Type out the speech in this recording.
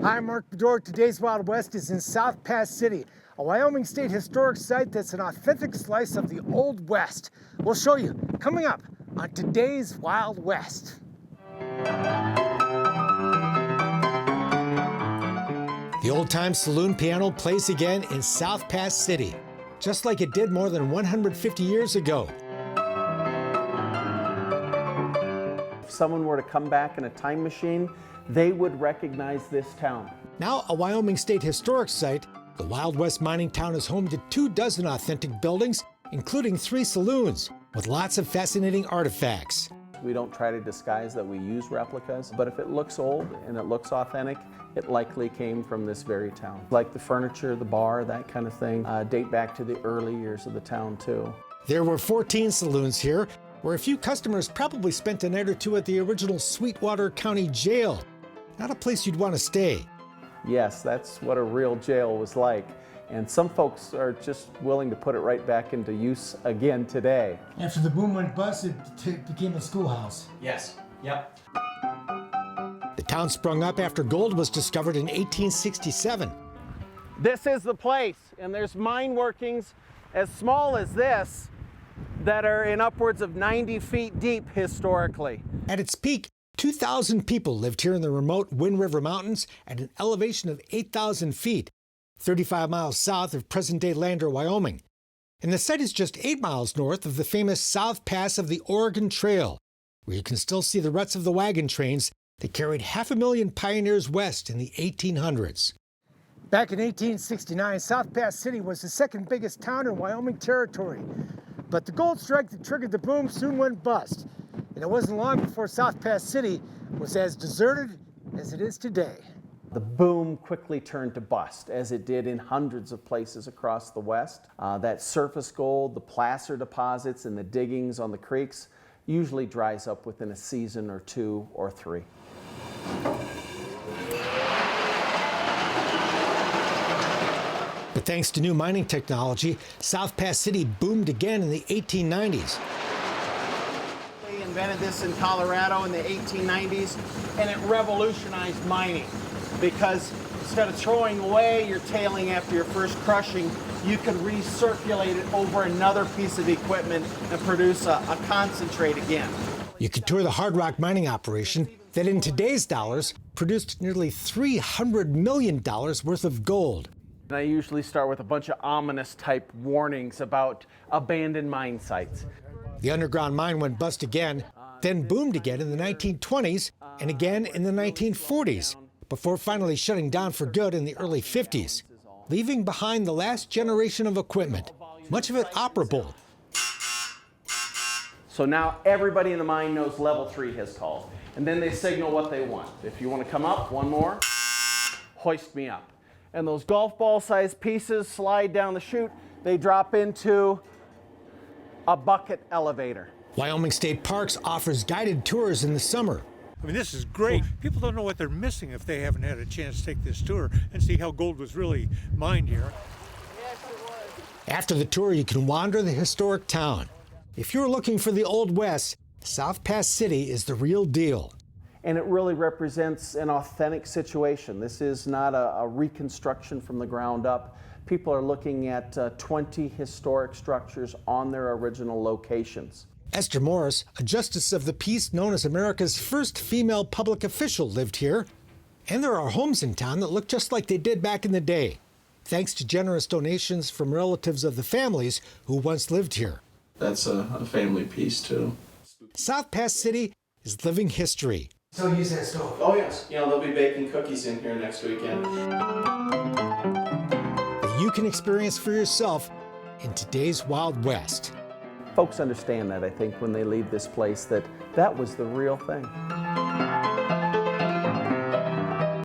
Hi, I'm Mark Bedore. Today's Wild West is in South Pass City, a Wyoming State Historic Site that's an authentic slice of the Old West. We'll show you coming up on today's Wild West. The old-time saloon piano plays again in South Pass City, just like it did more than 150 years ago. If someone were to come back in a time machine, they would recognize this town. Now a Wyoming State Historic Site, the Wild West mining town is home to 24 authentic buildings, including 3 saloons, with lots of fascinating artifacts. We don't try to disguise that we use replicas, but if it looks old and it looks authentic, it likely came from this very town. Like the furniture, the bar, that kind of thing, date back to the early years of the town too. There were 14 saloons here, where a few customers probably spent a night or two at the original Sweetwater County Jail. Not a place you'd want to stay. Yes, that's what a real jail was like. And some folks are just willing to put it right back into use again today. After the boom went bust, it became a schoolhouse. Yes, yep. The town sprung up after gold was discovered in 1867. This is the place, and there's mine workings as small as this that are in upwards of 90 feet deep historically. At its peak, 2,000 people lived here in the remote Wind River Mountains at an elevation of 8,000 feet, 35 miles south of present-day Lander, Wyoming. And the site is just 8 miles north of the famous South Pass of the Oregon Trail, where you can still see the ruts of the wagon trains that carried 500,000 pioneers west in the 1800s. Back in 1869, South Pass City was the second biggest town in Wyoming territory. But the gold strike that triggered the boom soon went bust. And it wasn't long before South Pass City was as deserted as it is today. The boom quickly turned to bust, as it did in hundreds of places across the West. That surface gold, the placer deposits, and the diggings on the creeks usually dries up within a season or 2 or 3. But thanks to new mining technology, South Pass City boomed again in the 1890s. They invented this in Colorado in the 1890s, and it revolutionized mining because instead of throwing away your tailing after your first crushing, you could recirculate it over another piece of equipment and produce a concentrate again. You could tour the hard rock mining operation that in today's dollars produced nearly $300 million worth of gold. And I usually start with a bunch of ominous type warnings about abandoned mine sites. The underground mine went bust again, then boomed again in the 1920s and again in the 1940s, before finally shutting down for good in the early 50s, leaving behind the last generation of equipment, much of it operable. So now everybody in the mine knows level 3 has called, and then they signal what they want. If you want to come up, one more, hoist me up. And those golf ball sized pieces slide down the chute, they drop into a bucket elevator. Wyoming State Parks offers guided tours in the summer. I mean, this is great. People don't know what they're missing if they haven't had a chance to take this tour and see how gold was really mined here. Yes, it was. After the tour, you can wander the historic town. If you're looking for the Old West, South Pass City is the real deal. And it really represents an authentic situation. This is not a reconstruction from the ground up. People are looking at 20 historic structures on their original locations. Esther Morris, a justice of the peace known as America's first female public official, lived here. And there are homes in town that look just like they did back in the day, thanks to generous donations from relatives of the families who once lived here. That's a family piece, too. South Pass City is living history. Still use that stove? Oh, yes. You know, they'll be baking cookies in here next weekend. That you can experience for yourself in today's Wild West. Folks understand that, I think, when they leave this place, that was the real thing.